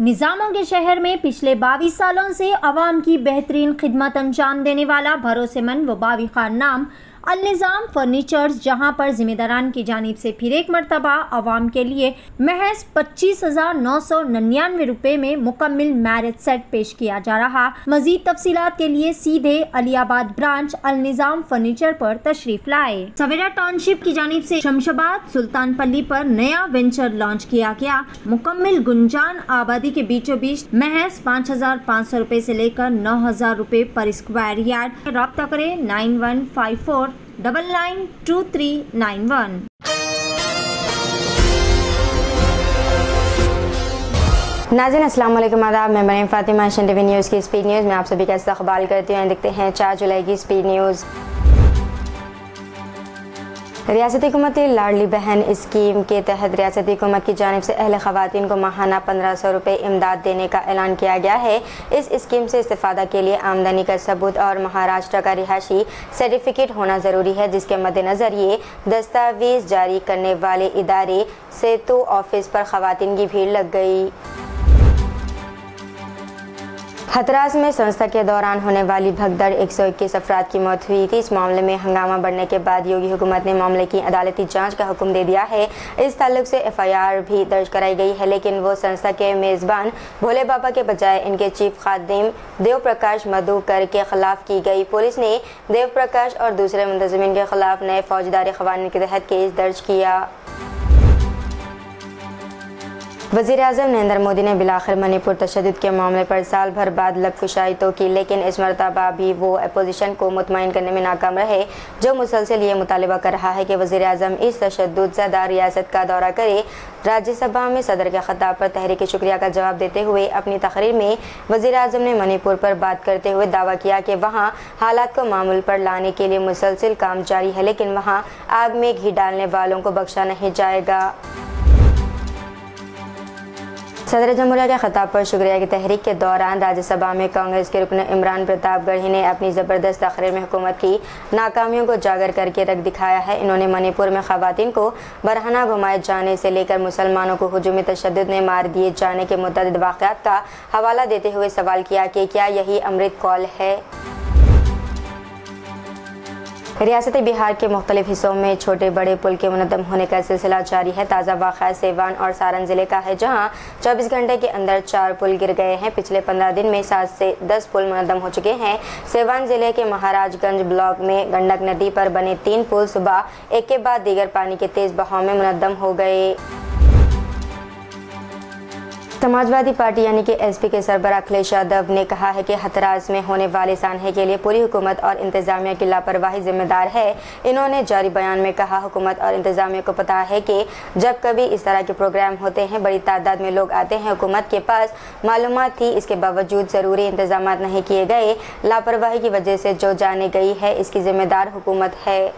निजामों के शहर में पिछले 22 सालों से अवाम की बेहतरीन खिदमत अंजाम देने वाला भरोसेमंद व बाविखार नाम अल-निज़ाम फर्नीचर्स, जहां पर जिम्मेदारान की जानिब से फिर एक मरतबा अवाम के लिए महज 25,999 रुपए में मुकम्मिल मैरिज सेट पेश किया जा रहा। मजीद तफसीलात के लिए सीधे अलियाबाद ब्रांच अल-निज़ाम फर्नीचर पर तशरीफ लाए। सवेरा टाउनशिप की जानिब से शमशाबाद सुल्तानपल्ली पर नया वेंचर लॉन्च किया गया। मुकम्मिल गुंजान आबादी के बीचों बीच महज 5,500 रुपए से लेकर 9,000 रुपए पर स्क्वायर यार्ड। राब्ता करें 9154 992391। नाज़रीन अस्सलाम वालेकुम, आदाब। मैं Maryam Fatima, Asian TV news की स्पीड न्यूज़ में आप सभी का इस्तकबाल करती हूँ। देखते हैं 4 जुलाई की स्पीड न्यूज़। रियासती हुकूमत लाडली बहन स्कीम के तहत रियासती हुकूमत की जानिब से अहले ख़वातीन को माहाना 1500 रुपये इमदाद देने का ऐलान किया गया है। इस स्कीम से इस्तिफ़ादा के लिए आमदनी का सबूत और महाराष्ट्र का रिहायशी सर्टिफिकेट होना ज़रूरी है, जिसके मद्देनज़र ये दस्तावेज़ जारी करने वाले इदारे सेतु ऑफिस पर ख़वातीन की भीड़ लग गई। हथरास में संस्था के दौरान होने वाली भगदड़ 121 अफराद की मौत हुई थी। इस मामले में हंगामा बढ़ने के बाद योगी हुकूमत ने मामले की अदालती जांच का हुक्म दे दिया है। इस ताल्लुक से FIR भी दर्ज कराई गई है, लेकिन वो संस्था के मेज़बान भोले बाबा के बजाय इनके चीफ खादिम देव प्रकाश मधुकर के खिलाफ की गई। पुलिस ने देव प्रकाश और दूसरे मुंतज़िमीन के खिलाफ नए फौजदारी क़वानीन के तहत केस दर्ज किया। वज़ीर-ए-आज़म नरेंद्र मोदी ने बिलाखिर मणिपुर तशद्दुद के मामले पर साल भर बाद लबकुशाई तो की, लेकिन इस मरतबा भी वो अपोजिशन को मुतमईन करने में नाकाम रहे, जो मुसलसल ये मुतालबा कर रहा है कि वज़ीर-ए-आज़म इस तशद्दुद ज़दा रियासत का दौरा करे। राज्यसभा में सदर के खिताब पर तहरीक शुक्रिया का जवाब देते हुए अपनी तकरीर में वज़ीर-ए-आज़म ने मणिपुर पर बात करते हुए दावा किया कि वहाँ हालात को मामूल पर लाने के लिए मुसलसल काम जारी है, लेकिन वहाँ आग में घी डालने वालों को बख्शा नहीं जाएगा। सदर जमहूरिया के खिताब पर शुक्रिया की तहरीक के दौरान राज्यसभा में कांग्रेस के रुकन इमरान प्रताप गढ़ी ने अपनी ज़बरदस्त तकरीर में हुकूमत की नाकामियों को उजागर करके रख दिखाया है। इन्होंने मणिपुर में ख़वातीन को बरहना घुमाए जाने से लेकर मुसलमानों को हुजूमी तशद्दुद में मार दिए जाने के मुतअद्दिद वाक़यात का हवाला देते हुए सवाल किया कि क्या यही अमृत कौल है। रियासत बिहार के मुख्तलिफ हिस्सों में छोटे बड़े पुल के मुनद्दम होने का सिलसिला जारी है। ताज़ा वाक़या सीवान और सारण ज़िले का है, जहां 24 घंटे के अंदर 4 पुल गिर गए हैं। पिछले 15 दिन में 7 से 10 पुल मुनद्दम हो चुके हैं। सीवान ज़िले के महाराजगंज ब्लॉक में गंडक नदी पर बने 3 पुल सुबह एक के बाद दीगर पानी के तेज़ बहाव में मुनद्दम हो गए। समाजवादी पार्टी यानी कि SP के सरबराह अखिलेश यादव ने कहा है कि हथरास में होने वाले सानहे के लिए पूरी हुकूमत और इंतजामिया की लापरवाही जिम्मेदार है। इन्होंने जारी बयान में कहा, हुकूमत और इंतजामिया को पता है कि जब कभी इस तरह के प्रोग्राम होते हैं बड़ी तादाद में लोग आते हैं। हुकूमत के पास मालूमात थी, इसके बावजूद ज़रूरी इंतजाम नहीं किए गए। लापरवाही की वजह से जो जाने गई है इसकी जिम्मेदार हुकूमत है।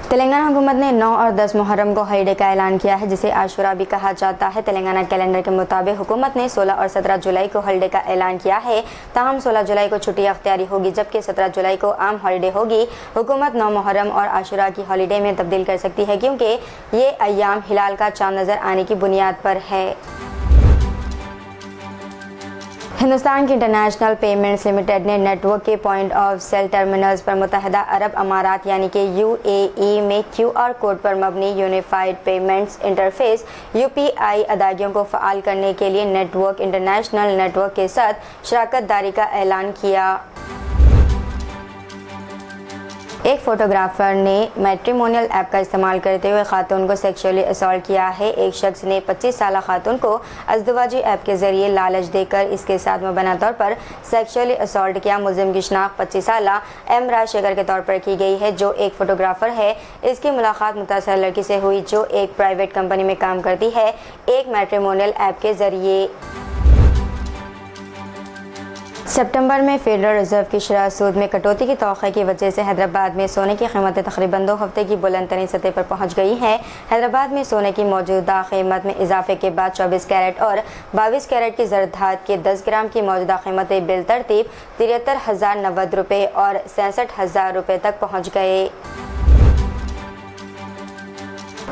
तेलंगाना हुकूमत ने 9 और 10 मुहर्रम को हॉलीडे का ऐलान किया है, जिसे आशुरा भी कहा जाता है। तेलंगाना कैलेंडर के मुताबिक हुकूमत ने 16 और 17 जुलाई को हॉलीडे का ऐलान किया है। ताहम 16 जुलाई को छुट्टी अख्तियारी होगी, जबकि 17 जुलाई को आम हॉलीडे होगी। हुकूमत 9 मुहर्रम और आशुरा की हॉलीडे में तब्दील कर सकती है, क्योंकि ये अय्याम हिलाल का चांद नज़र आने की बुनियाद पर है। हिंदुस्तान की इंटरनेशनल पेमेंट्स लिमिटेड ने नेटवर्क के पॉइंट ऑफ सेल टर्मिनल्स पर मुत्तहिदा अरब अमारात यानी कि UAE में QR कोड पर मबनी यूनिफाइड पेमेंट्स इंटरफेस UPI अदायगियों को फ़आल करने के लिए नेटवर्क इंटरनेशनल नेटवर्क के साथ शराकत दारी का ऐलान किया। एक फोटोग्राफर ने मैट्रिमोनियल ऐप का इस्तेमाल करते हुए खातून को सेक्सुअली असॉल्ट किया है। एक शख्स ने 25 साल खातून को अज़दवाजी ऐप के जरिए लालच देकर इसके साथ मुबैना तौर पर सेक्सुअली असॉल्ट किया। मुलजिम की शनाख्त 25 साल M राजशेखर के तौर पर की गई है, जो एक फोटोग्राफर है। इसकी मुलाकात मुतासर लड़की से हुई, जो एक प्राइवेट कंपनी में काम करती है, एक मैट्रिमोनियल ऐप के जरिए। सितंबर में फेडरल रिजर्व की शरह सूद में कटौती की तौक़ी की वजह से हैदराबाद में सोने की कीमतें तकरीबन 2 हफ्ते की बुलंद तरीन सतह पर पहुँच गई हैं। हैदराबाद में सोने की मौजूदा कीमत में इजाफे के बाद 24 कैरेट और 22 कैरेट की ज़र धात के 10 ग्राम की मौजूदा कीमतें बिलतरतीब 73,090 रुपये और 66,000 रुपये तक पहुँच गए।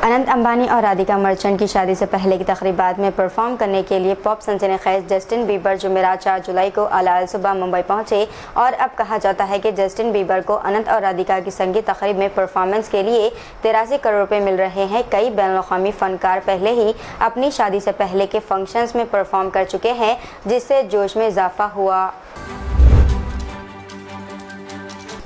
अनंत अंबानी और राधिका मर्चेंट की शादी से पहले की तकरीबात में परफॉर्म करने के लिए पॉप सनसनीखेज जस्टिन बीबर जुमेरात 4 जुलाई को अलाल सुबह मुंबई पहुंचे और अब कहा जाता है कि जस्टिन बीबर को अनंत और राधिका की संगीत तकरीब में परफॉर्मेंस के लिए 83 करोड़ रुपए मिल रहे हैं। कई बैनुल-अक़वामी फनकार पहले ही अपनी शादी से पहले के फंक्शंस में परफॉर्म कर चुके हैं, जिससे जोश में इजाफा हुआ।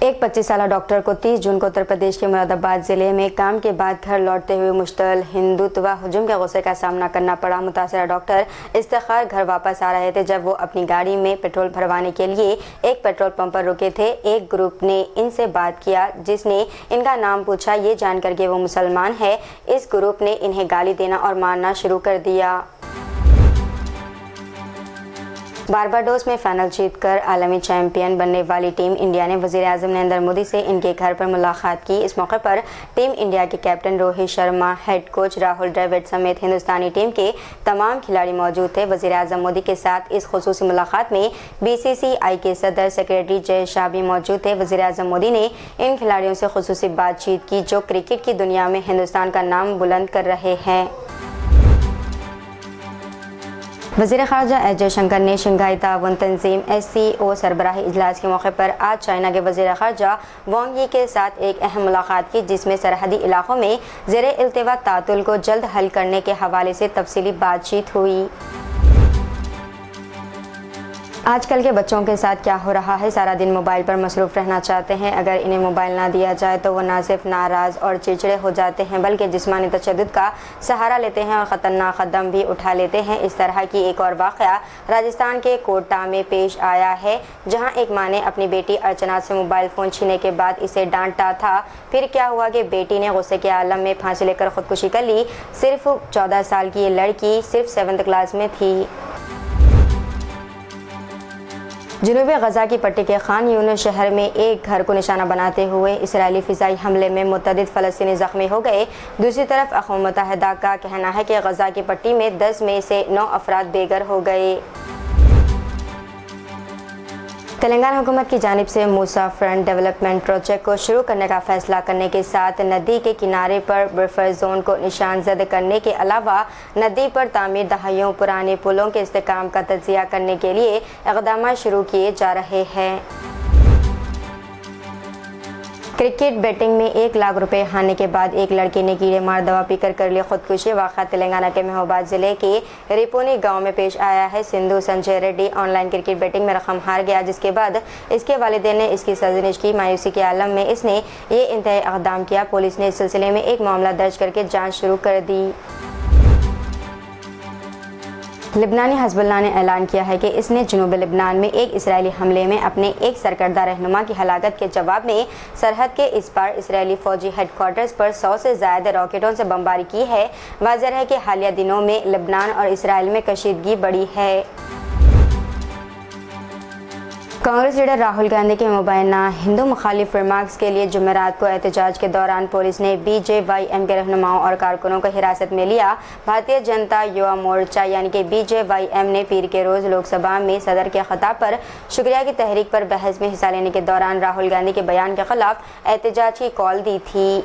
एक 25 साला डॉक्टर को 30 जून को उत्तर प्रदेश के मुरादाबाद जिले में काम के बाद घर लौटते हुए मुश्तल हिंदुत्व हुजूम के गुस्से का सामना करना पड़ा। मुतासरा डॉक्टर इफ्तिखार घर वापस आ रहे थे जब वो अपनी गाड़ी में पेट्रोल भरवाने के लिए एक पेट्रोल पंप पर रुके थे। एक ग्रुप ने इनसे बात किया, जिसने इनका नाम पूछा। ये जानकर के वो मुसलमान है, इस ग्रुप ने इन्हें गाली देना और मारना शुरू कर दिया। बारबाडोस में फाइनल जीतकर आलमी चैंपियन बनने वाली टीम इंडिया ने वज़ीर-ए-आज़म नरेंद्र मोदी से इनके घर पर मुलाकात की। इस मौके पर टीम इंडिया के captain Rohit Sharma, head coach Rahul Dravid समेत हिंदुस्तानी टीम के तमाम खिलाड़ी मौजूद थे। वज़ीर-ए-आज़म मोदी के साथ इस खुसूसी मुलाकात में BCCI के सदर सेक्रेटरी जय शाह भी मौजूद थे। वज़ीर-ए-आज़म मोदी ने इन खिलाड़ियों से खुसूसी बातचीत की जो क्रिकेट की दुनिया में हिंदुस्तान का नाम बुलंद कर रहे हैं। वज़ीर ख़ारजा एस जयशंकर ने शंघाई ताउन तंजीम SCO सरबराही इजलास के मौके पर आज चाइना के वज़ीर ख़ारजा वांग यी के साथ एक अहम मुलाकात की, जिसमें सरहदी इलाकों में ज़ेर-ए-इल्तिवा तातुल को जल्द हल करने के हवाले से तफसीली बातचीत हुई। आजकल के बच्चों के साथ क्या हो रहा है, सारा दिन मोबाइल पर मसरूफ़ रहना चाहते हैं। अगर इन्हें मोबाइल ना दिया जाए तो वो ना सिर्फ नाराज़ और चिड़चिड़े हो जाते हैं बल्कि जिस्मानी तशद्दुद का सहारा लेते हैं और ख़तरनाक कदम भी उठा लेते हैं। इस तरह की एक और वाक़या राजस्थान के कोटा में पेश आया है, जहां एक मां ने अपनी बेटी अर्चना से मोबाइल फ़ोन छीनने के बाद इसे डांटा था। फिर क्या हुआ कि बेटी ने गुस्से के आलम में फांसी लेकर ख़ुदकुशी कर ली। सिर्फ 14 साल की ये लड़की सिर्फ 7th क्लास में थी। जनूबी गजा की पट्टी के खान यूनिस शहर में एक घर को निशाना बनाते हुए इसराइली फ़िज़ाई हमले में मुतअद्दिद फ़लस्तीनी ज़ख्मी हो गए। दूसरी तरफ अक़वाम मुत्तहिदा का कहना है कि गजा की पट्टी में 10 में से 9 अफराद बेघर हो गए। तेलंगाना हुकूमत की जानिब से मूसा फ्रंट डेवलपमेंट प्रोजेक्ट को शुरू करने का फैसला करने के साथ नदी के किनारे पर बफर जोन को निशानजद करने के अलावा नदी पर तामीर दहाइयों पुराने पुलों के इस्तेहकाम का तज्ज़िया करने के लिए इक़दाम शुरू किए जा रहे हैं। क्रिकेट बैटिंग में 1 लाख रुपए हारने के बाद एक लड़के ने कीड़े मार दवा पीकर कर ली खुदकुशी। वाक़ा तेलंगाना के महोबाद ज़िले के रिपोनी गांव में पेश आया है। Sindhu Sanjay Reddy online cricket batting में रकम हार गया, जिसके बाद इसके वालिदैन ने इसकी सरजनिश की। मायूसी के आलम में इसने ये इंतहाई इक़दाम किया। पुलिस ने इस सिलसिले में एक मामला दर्ज करके जाँच शुरू कर दी। लिबनानी हिज़्बुल्लाह ने ऐलान किया है कि इसने जनूबी लिबनान में एक इसराइली हमले में अपने एक सरकर्दा रहनुमा की हलाकत के जवाब में सरहद के इस पार इसराइली फ़ौजी हेडक्वार्टर्स पर 100 से ज़्यादा रॉकेटों से बमबारी की है। वाज़ेह है कि हालिया दिनों में लिबनान और इसराइल में कशीदगी बढ़ी है। कांग्रेस लीडर राहुल गांधी के मुबैना हिंदू मुखालिफ रिमार्क्स के लिए जुमेरात को एहतजाज के दौरान पुलिस ने BJYM के रहनुमाओं और कारकुनों को हिरासत में लिया। भारतीय जनता युवा मोर्चा यानी कि BJYM ने पीर के रोज़ लोकसभा में सदर के खिताब पर शुक्रिया की तहरीक पर बहस में हिस्सा लेने के दौरान राहुल गांधी के बयान के खिलाफ एहतजाज की कॉल दी थी।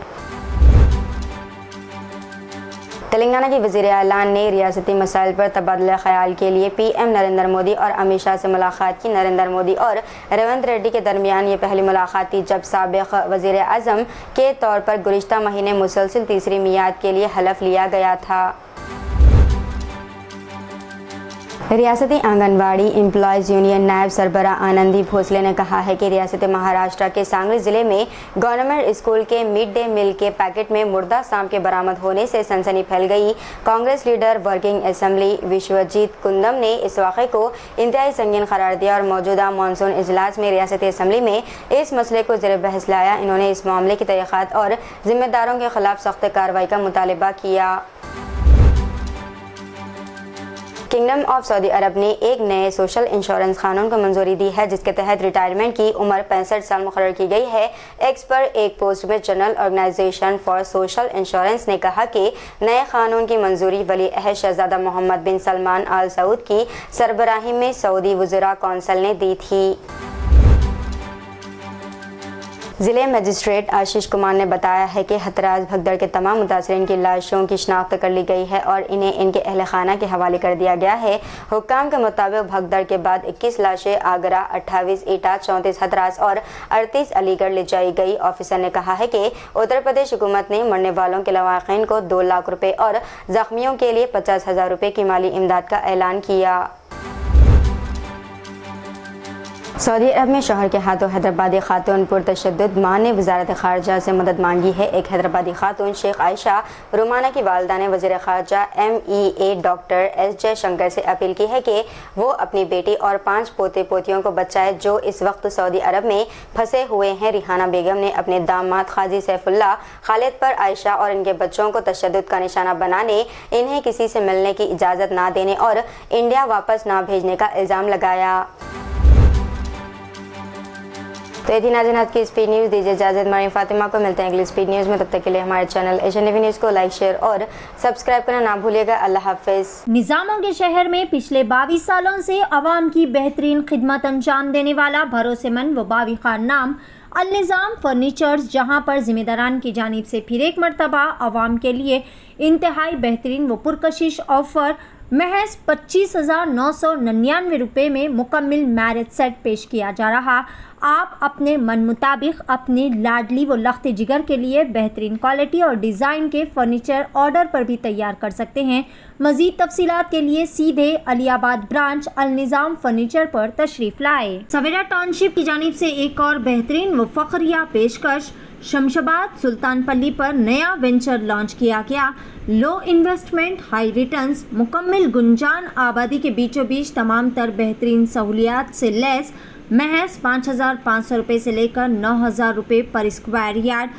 तेलंगाना की वज़ीर आलान ने रियासती मसाइल पर तबादला ख्याल के लिए PM नरेंद्र मोदी और अमित शाह से मुलाकात की। नरेंद्र मोदी और रेवंत रेड्डी के दरमियान ये पहली मुलाकात थी जब साबिक़ वज़ीर आज़म के तौर पर गुज़िश्ता महीने मुसलसल तीसरी मियाद के लिए हलफ लिया गया था। रियासती आंगनवाड़ी एम्प्लॉयज़ यूनियन नायब सरबरा आनंदी भोसले ने कहा है कि रियासत महाराष्ट्र के सांगली ज़िले में गवर्नमेंट स्कूल के मिड डे मील के पैकेट में मुर्दा सांप के बरामद होने से सनसनी फैल गई। Congress leader working assembly Vishwajit Kundam ने इस वाक़े को इंतहाई संगीन करार दिया और मौजूदा मानसून इजलास में रियासती असेंबली में इस मसले को ज़ेर बहस लाया। इन्होंने इस मामले की तहक़ीक़ात और ज़िम्मेदारों के खिलाफ सख्त कार्रवाई का मुतालबा किया। किंगडम ऑफ सऊदी अरब ने एक नए सोशल इंश्योरेंस कानून को मंजूरी दी है, जिसके तहत रिटायरमेंट की उम्र 65 साल मुकर्रर की गई है। एक्स पर एक पोस्ट में General Organization for Social Insurance ने कहा कि नए कानून की मंजूरी वली अहद शहजादा मोहम्मद बिन सलमान आल सऊद की सरबराही में सऊदी वज़रा कौंसिल ने दी थी। जिले मजिस्ट्रेट आशीष कुमार ने बताया है कि हथराज भगदड़ के तमाम मुतासरीन की लाशों की शिनाख्त कर ली गई है और इन्हें इनके अहल खाना के हवाले कर दिया गया है। हुक्काम के मुताबिक भगदड़ के बाद 21 लाशें आगरा, 28 एटा, 34 हथरास और 38 अलीगढ़ ले जाई गई। ऑफिसर ने कहा है कि उत्तर प्रदेश हुकूमत ने मरने वालों के लवाकिन को 2 लाख रुपए और जख्मियों के लिए 50,000 रुपए की माली इमदाद का ऐलान किया। सऊदी अरब में शौहर के हाथों हैदराबादी खातून पुरतशद्दुद मां ने वजारत खारजा से मदद मांगी है। एक हैदराबादी खातून शेख आयशा रुमाना की वालदा ने वज़ीर खारजा MEA डॉक्टर S जयशंकर से अपील की है कि वो अपनी बेटी और 5 पोते पोतियों को बचाए जो इस वक्त सऊदी अरब में फंसे हुए हैं। रिहाना बेगम ने अपने दामाद खाजी सैफुल्लाह खालिद पर आयशा और इनके बच्चों को तशद्दुद का निशाना बनाने, इन्हें किसी से मिलने की इजाज़त ना देने और इंडिया वापस ना भेजने का इल्ज़ाम लगाया। तो ये थी नाज़रीन आज की स्पीड न्यूज़। दीजिए इजाज़त, मरीम फातिमा को मिलते हैं अगली स्पीड न्यूज़ में। तब तक के लिए हमारे चैनल एशियन टीवी न्यूज़ को लाइक, शेयर और सब्सक्राइब करना ना भूलिएगा। अल्लाह हाफिज़। निज़ामों के शहर में पिछले 22 सालों से अवाम की बेहतरीन खिदमत अंजाम देने वाला भरोसेमंद व बाविखार नाम अल-निज़ाम फर्नीचर्स, जहां पर जिम्मेदारान की जानिब से फिर एक मरतबा अवाम के लिए इंतहाई बेहतरीन व पुरकशिश ऑफर महज 25,999 रुपये में मुकम्मल मैरिज सेट पेश किया जा रहा। आप अपने मन मुताबिक अपनी लाडली व लख्त जिगर के लिए बेहतरीन क्वालिटी और डिज़ाइन के फर्नीचर ऑर्डर पर भी तैयार कर सकते हैं। मज़ीद तफसीलात के लिए सीधे अलियाबाद ब्रांच अल-निज़ाम फर्नीचर पर तशरीफ़ लाए। सवेरा टाउनशिप की जानिब से एक और बेहतरीन व फ़ख्रिया पेशकश, शमशाबाद सुल्तानपल्ली पर नया वेंचर लॉन्च किया गया। लो इन्वेस्टमेंट हाई रिटर्न्स, मुकम्मल गुंजान आबादी के बीचों बीच तमाम तर बेहतरीन सहूलियात से लैस महज 5,500 रुपये से लेकर 9,000 रुपये पर square yard.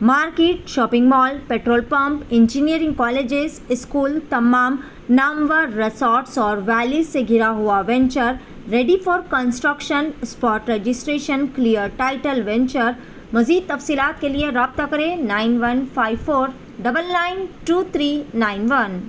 Market, shopping mall, petrol pump, engineering colleges, school, तमाम नामवर रिसोर्ट्स और वैलीज से घिरा हुआ venture, ready for construction, spot registration, clear title venture. मज़ीद तफसीलात के लिए रब्ता करें 9154992391।